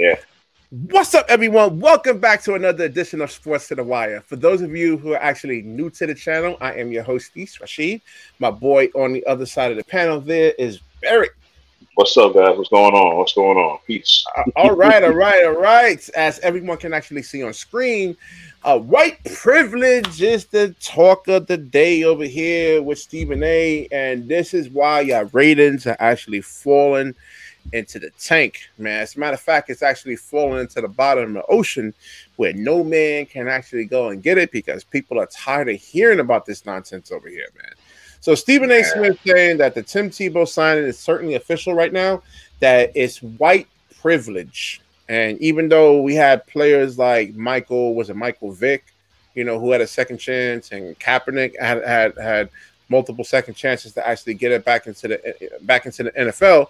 Yeah. What's up, everyone? Welcome back to another edition of Sports to the Wire. For those of you who are actually new to the channel, I am your host, Steve Rashid. My boy on the other side of the panel there is Eric. What's up, guys? What's going on? What's going on? Peace. All right. As everyone can actually see on screen, white privilege is the talk of the day over here with Stephen A. And this is why your ratings are actually falling into the tank, man. As a matter of fact, it's actually falling into the bottom of the ocean where no man can actually go and get it because people are tired of hearing about this nonsense over here, man. So Stephen A. Smith saying that the Tim Tebow signing is certainly official right now, that it's white privilege. And even though we had players like Michael Vick, who had a second chance, and Kaepernick had multiple second chances to actually get it back into the NFL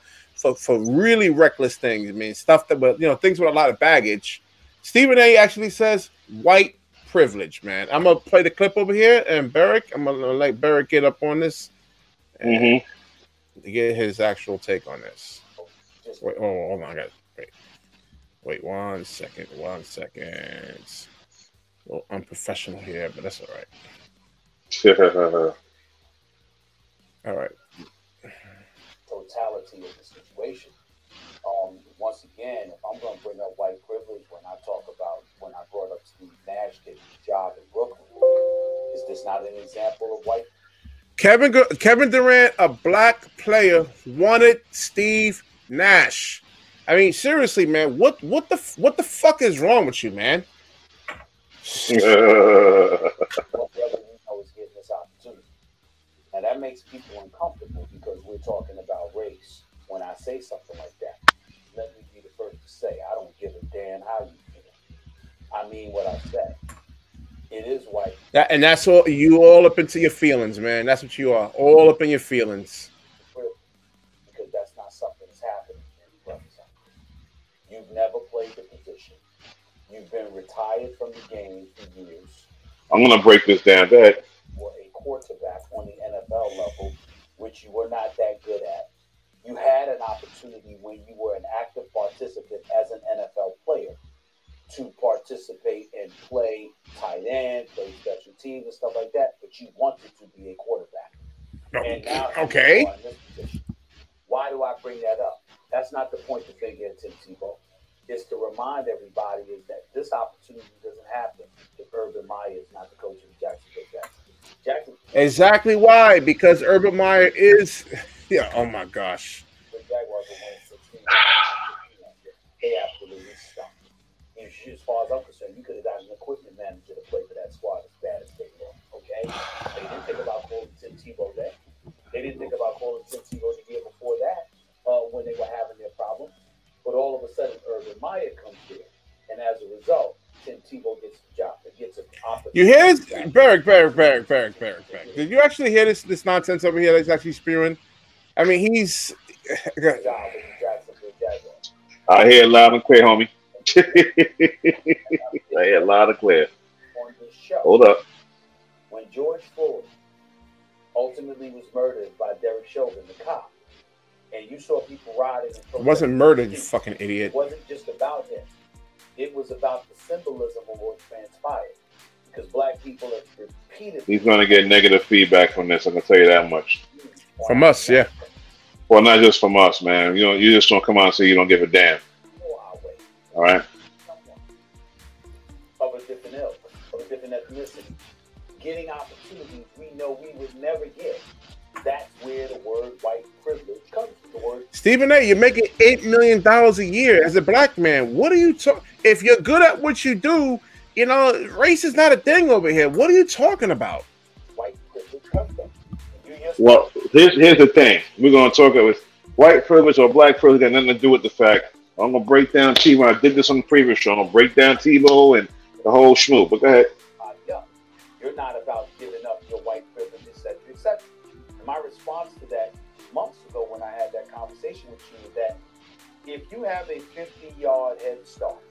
for really reckless things. I mean, stuff that, things with a lot of baggage. Stephen A. actually says white privilege, man. I'm gonna play the clip over here, and I'm gonna let Barrick get up on this and to get his actual take on this. Wait, hold on, guys. Wait, 1 second. A little unprofessional here, but that's all right. All right. Totality of the situation. Once again, if I'm going to bring up white privilege when I brought up Steve Nash getting the job in Brooklyn, is this not an example of white? Kevin Durant, a black player, wanted Steve Nash. I mean, seriously, man, what the fuck is wrong with you, man? Is getting this opportunity. And that makes people uncomfortable because we're talking about race. When I say something like that, let me be the first to say, I don't give a damn how you feel. I mean what I said. It is white. And that's all you all up into your feelings, man. That's what you are. All up in your feelings. Because that's not something that's happening in the You've never played the position. You've been retired from the game for years. I'm going to break this down. Go ahead. Were a quarterback on the NFL level, which you were not that good at. You had an opportunity when you were an active participant as an NFL player to participate and play tight end, play special teams and stuff like that, but you wanted to be a quarterback. And now you are in this position. Why do I bring that up? That's not the point to figure at Tim Tebow. It's to remind everybody is that this opportunity doesn't happen if Urban Meyer is not the coach of the Jacksonville Jaguars. Exactly why, because Urban Meyer is, oh my gosh. The Jaguars are winning 16. They absolutely stunk. And as far as I'm concerned, you could have gotten an equipment manager to play for that squad as bad as they were. Okay? They didn't think about calling Tim Tebow then. They didn't think about calling Tim Tebow the year before that when they were having their problems. But all of a sudden, Urban Meyer comes there. And as a result, Tim Tebow gets the job. It gets an opportunity. You hear this? Barrick. Did you actually hear this nonsense over here that's actually spewing? I mean, he's... I hear it loud and clear, homie. I hear it loud and clear. On this show, hold up. When George Floyd ultimately was murdered by Derek Chauvin, the cop, and you saw people riding. It wasn't murdered, you fucking idiot. It wasn't just about him. It was about the symbolism of what transpired. Because black people have repeatedly... He's going to get negative feedback from this, I can tell you that much. From us, yeah. Well, not just from us, man. You just don't come out and say you don't give a damn. All right? Of a different ilk, of a different ethnicity. Getting opportunities we know we would never get. That's where the word white privilege comes from. The word Stephen A., you're making $8 million a year as a black man. What are you talking? If you're good at what you do, race is not a thing over here. What are you talking about? White privilege comes from. Well, here's the thing. We're going to talk about white privilege or black privilege got nothing to do with the fact. I'm going to break down Tebow. I did this on the previous show. I'm going to break down Tebow and the whole schmoo. But go ahead. You're not about giving up your white privilege, etc. And my response to that months ago when I had that conversation with you is that if you have a 50-yard head start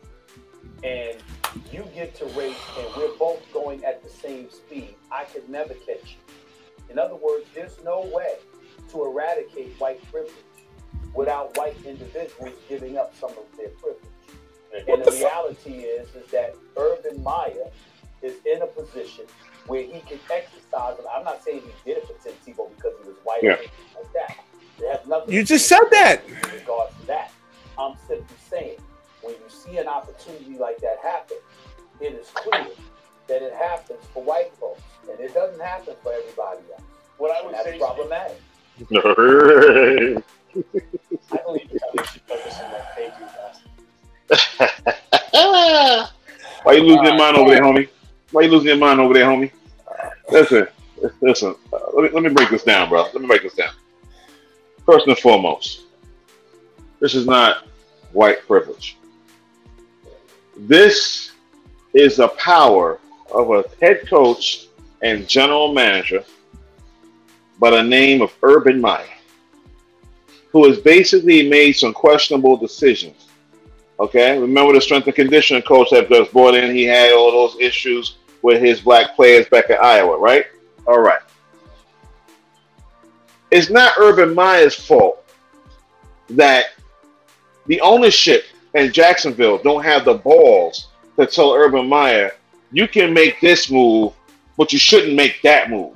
and you get to race and we're both going at the same speed, I could never catch you. In other words, there's no way to eradicate white privilege without white individuals giving up some of their privilege. And the reality is that Urban Meyer is in a position where he can exercise. I'm not saying he did it for Tim Tebow because he was white or anything like that. It has nothing. You just said that. In regards to that, I'm simply saying when you see an opportunity like that happen, it is clear that it happens for white folks, and it doesn't happen for everybody else. What I would say is problematic. I believe that we should focus on what they do best. Why you losing your mind over there, homie? Why you losing your mind over there, homie? Listen. Let me break this down, bro. Let me break this down. First and foremost, this is not white privilege. This is the power of a head coach and general manager by the name of Urban Meyer, who has basically made some questionable decisions. Okay, remember the strength and conditioning coach that just brought in? He had all those issues with his black players back in Iowa, right? All right. It's not Urban Meyer's fault that the ownership in Jacksonville don't have the balls to tell Urban Meyer, you can make this move, but you shouldn't make that move.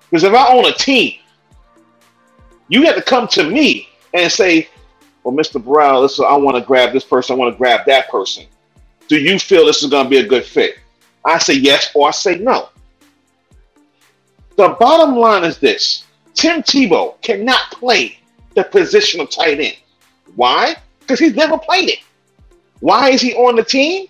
Because if I own a team, you have to come to me and say, well, Mr. Brown, listen, I want to grab this person, I want to grab that person. Do you feel this is going to be a good fit? I say yes or I say no. The bottom line is this. Tim Tebow cannot play the position of tight end. Why? Because he's never played it. Why is he on the team?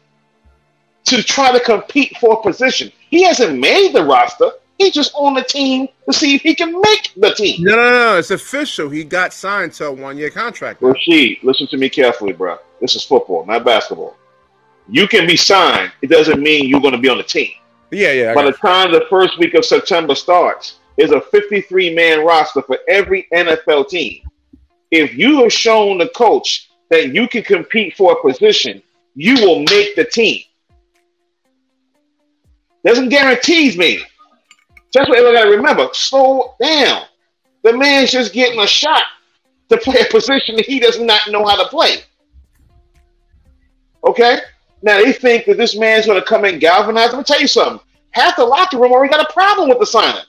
To try to compete for a position. He hasn't made the roster. He's just on the team to see if he can make the team. No. It's official. He got signed to a 1-year contract. Rashid, listen to me carefully, bro. This is football, not basketball. You can be signed. It doesn't mean you're going to be on the team. Yeah. By the time the first week of September starts, there's a 53-man roster for every NFL team. If you have shown the coach that you can compete for a position, you will make the team. Doesn't guarantees me. That's what everybody got to remember. Slow down. The man's just getting a shot to play a position that he does not know how to play. Okay? Now, they think that this man's going to come and galvanize. Let me tell you something. Half the locker room already got a problem with the signing.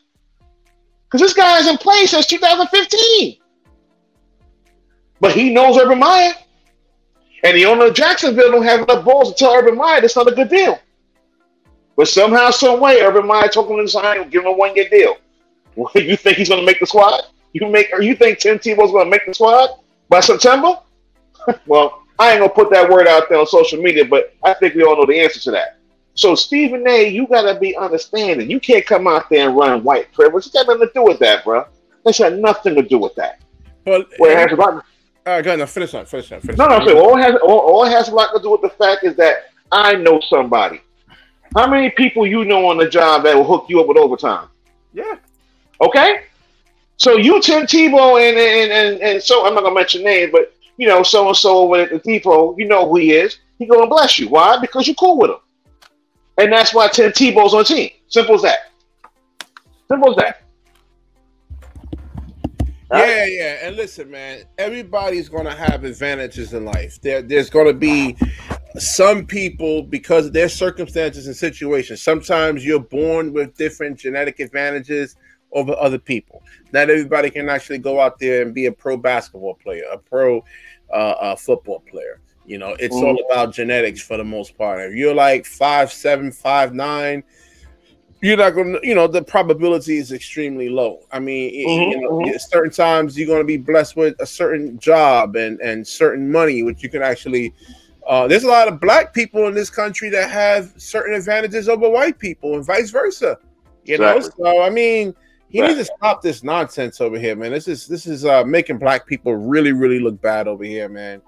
Because this guy hasn't played since 2015. But he knows Urban Meyer. And the owner of Jacksonville don't have enough balls to tell Urban Meyer that's not a good deal. But somehow, some way, Urban Meyer took him to sign and give him a 1-year deal. Well, you think he's going to make the squad? You think Tim Tebow's going to make the squad by September? Well, I ain't going to put that word out there on social media, but I think we all know the answer to that. So, Stephen A., you got to be understanding. You can't come out there and run white privilege. It's got nothing to do with that, bro. It's got nothing to do with that. Well, it has a lot. All right, go ahead. No, finish up. No, all it has a lot to do with the fact is that I know somebody. How many people you know on the job that will hook you up with overtime? Yeah. Okay? So you, Tim Tebow, and so I'm not gonna mention names, but you know, so and so over at the depot, you know who he is. He gonna bless you. Why? Because you're cool with him. And that's why Tim Tebow's on the team. Simple as that. Simple as that. Right? Yeah. And listen, man, everybody's gonna have advantages in life. There's gonna be some people, because of their circumstances and situations, sometimes you're born with different genetic advantages over other people. Not everybody can actually go out there and be a pro basketball player, a pro football player. You know, it's all about genetics for the most part. If you're like 5'7", 5'9", you're not going to, you know, the probability is extremely low. I mean, certain times you're going to be blessed with a certain job and certain money, which you can actually there's a lot of black people in this country that have certain advantages over white people and vice versa. You know, so I mean, he needs to stop this nonsense over here, man. This is making black people really, really look bad over here, man.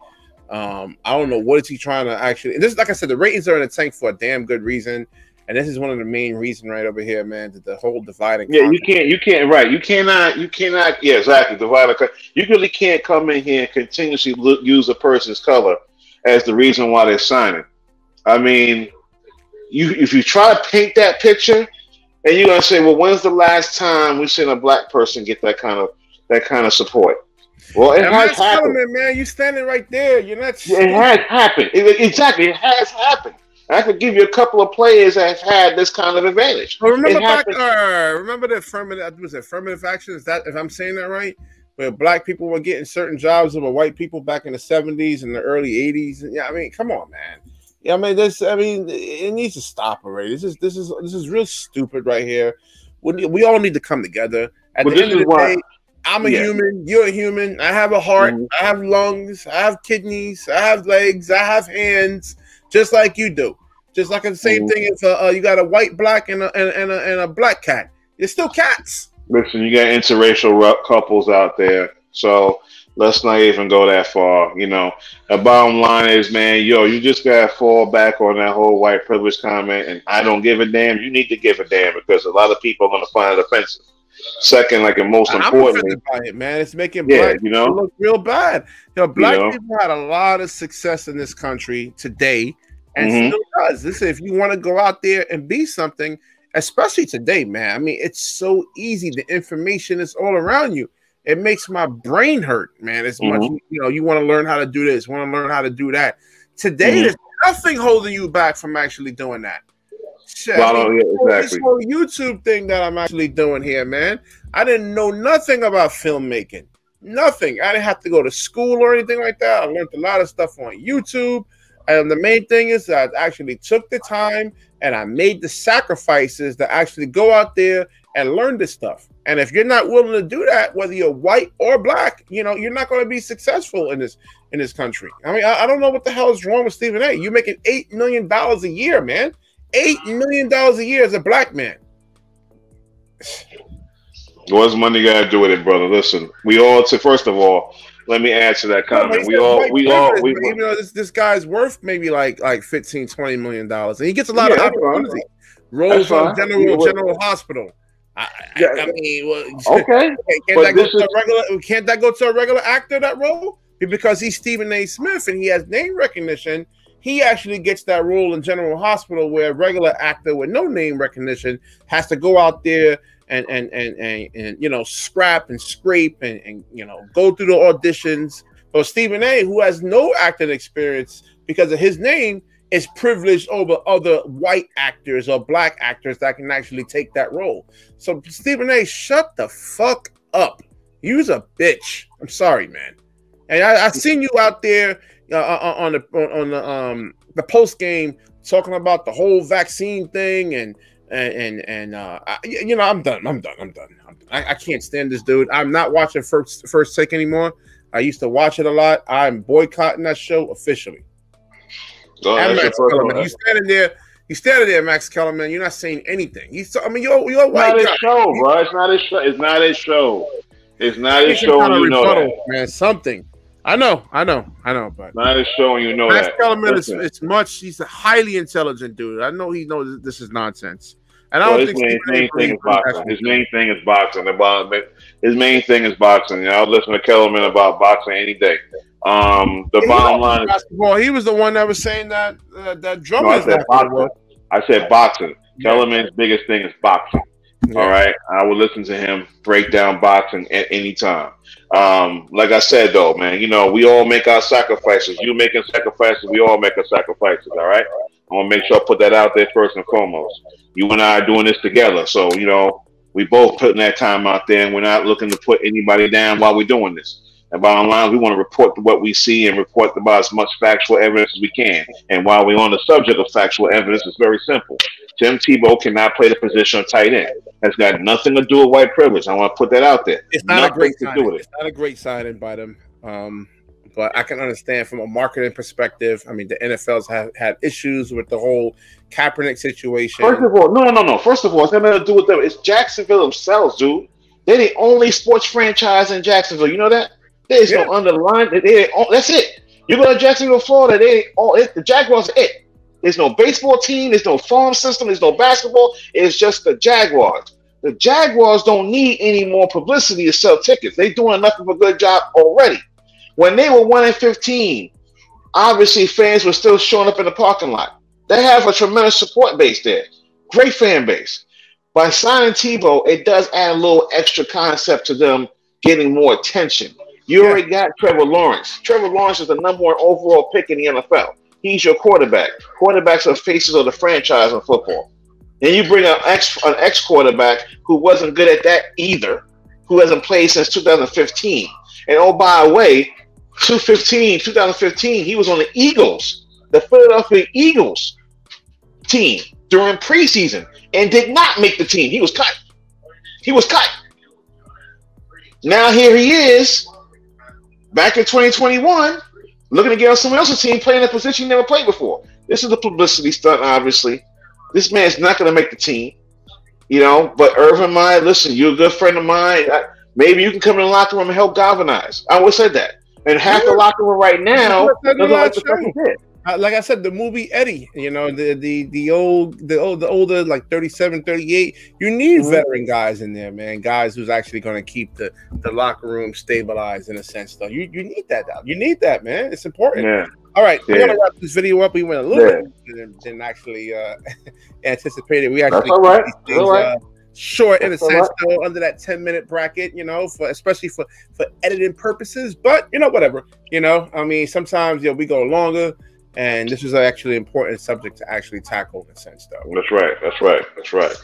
I don't know what is he trying to actually. This, like I said, the ratings are in the tank for a damn good reason, and this is one of the main reasons right over here, man. That the whole dividing. Yeah, you cannot. Yeah, exactly. Divide. You really can't come in here and continuously use a person's color as the reason why they're signing. I mean, if you try to paint that picture, and you're gonna say, well, when's the last time we've seen a black person get that kind of support? Well, it And has Max happened. Kellerman, man, you standing right there. You're not. It has happened. Exactly, it has happened. I could give you a couple of players that have had this kind of advantage. Well, remember It back, happened. remember the affirmative action? Is that, if I'm saying that right? Where black people were getting certain jobs over white people back in the 70s and the early 80s. Yeah, I mean, come on, man. Yeah, I mean, it needs to stop already. This is real stupid right here. We all need to come together. At the end of the day, I'm a human. You're a human. I have a heart. I have lungs. I have kidneys. I have legs. I have hands, just like you do. Just like the same thing if you got a white, black, and a black cat. You're still cats. Listen, you got interracial couples out there, so let's not even go that far. You know, the bottom line is, man, you just gotta fall back on that whole white privilege comment, and I don't give a damn. You need to give a damn because a lot of people are gonna find it offensive. Second, like, and most importantly, I'm offended by it, man. It's making black people look real bad. Black people had a lot of success in this country today, and still does. Listen, if you want to go out there and be something, especially today, man. I mean, it's so easy. The information is all around you. It makes my brain hurt, man. As much, you want to learn how to do this, want to learn how to do that. Today, there's nothing holding you back from actually doing that. Shit, this whole YouTube thing that I'm actually doing here, man. I didn't know nothing about filmmaking. Nothing. I didn't have to go to school or anything like that. I learned a lot of stuff on YouTube. And the main thing is that I actually took the time and I made the sacrifices to actually go out there and learn this stuff. And if you're not willing to do that, whether you're white or black, you're not going to be successful in this country. I mean, I don't know what the hell is wrong with Stephen A. You're making $8 million a year, man. $8 million a year as a black man. What's money got to do with it, brother? Listen, first of all, let me add to that comment. Even though this guy's worth maybe like $15-20 million, and he gets a lot of opportunity. Roles on General Hospital. I mean, okay. Can't that go to a regular actor, that role? Because he's Stephen A. Smith and he has name recognition. He actually gets that role in General Hospital, where a regular actor with no name recognition has to go out there and scrap and scrape and go through the auditions. But Stephen A., who has no acting experience because of his name, is privileged over other white actors or black actors that can actually take that role. So Stephen A., shut the fuck up. You's a bitch. I'm sorry, man. And I seen you out there on the post game talking about the whole vaccine thing and I'm done. I can't stand this dude. I'm not watching First Take anymore. I used to watch it a lot. I'm boycotting that show officially. And Max Kellerman, you standing there, Max Kellerman. You're not saying anything. You're a white guy. Show, bro. It's not his show. It's not his show. It's not his show. You know that, man. Something. I know, but not his show, and you know Max that. Kellerman he's a highly intelligent dude. I know he knows this is nonsense. And I don't think his main thing is boxing. His main thing is boxing. His main thing is boxing. I'll listen to Kellerman about boxing any day. The bottom line is basketball. He was the one that was saying that drum is boxing. I said boxing. Yeah. Kellerman's biggest thing is boxing. Yeah. All right, I will listen to him break down boxing at any time. Like I said, though, man, we all make our sacrifices. You making sacrifices, we all make our sacrifices. All right, I want to make sure I put that out there first and foremost. You and I are doing this together, so we both putting that time out there, and we're not looking to put anybody down while we're doing this. And bottom line, we want to report what we see and report about as much factual evidence as we can. And while we're on the subject of factual evidence, it's very simple. Tim Tebow cannot play the position of tight end. That's got nothing to do with white privilege. I want to put that out there. It's not a great signing. It's not a great signing by them. But I can understand from a marketing perspective. I mean, the NFL's had issues with the whole Kaepernick situation. First of all, no. First of all, it's got nothing to do with them. It's Jacksonville themselves, dude. They're the only sports franchise in Jacksonville. You know that? There's no underlying. That's it. You go to Jacksonville, Florida. The Jaguars are it. There's no baseball team. There's no farm system. There's no basketball. It's just the Jaguars. The Jaguars don't need any more publicity to sell tickets. They're doing enough of a good job already. When they were 1-15, obviously fans were still showing up in the parking lot. They have a tremendous support base there. Great fan base. By signing Tebow, it does add a little extra concept to them getting more attention. You already got Trevor Lawrence. Trevor Lawrence is the #1 overall pick in the NFL. He's your quarterback. Quarterbacks are faces of the franchise in football. And you bring an ex-quarterback who wasn't good at that either, who hasn't played since 2015. And oh, by the way, 2015, he was on the Eagles, the Philadelphia Eagles team during preseason and did not make the team. He was cut. Now here he is, back in 2021, looking to get on someone else's team playing a position he never played before. This is a publicity stunt, obviously. This man's not going to make the team, But Irvin Meyer, listen, you're a good friend of mine. Maybe you can come in the locker room and help galvanize. I always said that. And half the locker room right now doesn't like the stuff he did. Like I said, the movie Eddie, the older, like 37, 38, you need veteran guys in there, man. Guys who's actually going to keep the locker room stabilized in a sense, though. You need that. You need that, man. It's important. Yeah. All right, we're going to wrap this video up. We went a little bit than actually anticipated. We actually all right. Short in a sense, though, under that 10-minute bracket, especially for editing purposes. But, whatever. I mean, sometimes, we go longer. And this is actually an important subject to actually tackle in a sense, though. That's right. All right.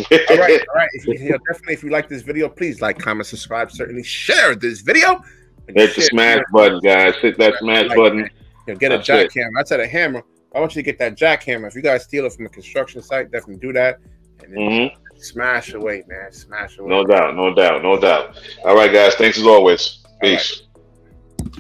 Definitely, if you like this video, please like, comment, subscribe. Certainly share this video. Hit the smash button, guys. Hit that smash button. Get a jackhammer. I said a hammer. I want you to get that jackhammer. If you guys steal it from a construction site, definitely do that. And then smash away, man. Smash away. No doubt. All right, guys. Thanks as always. Peace.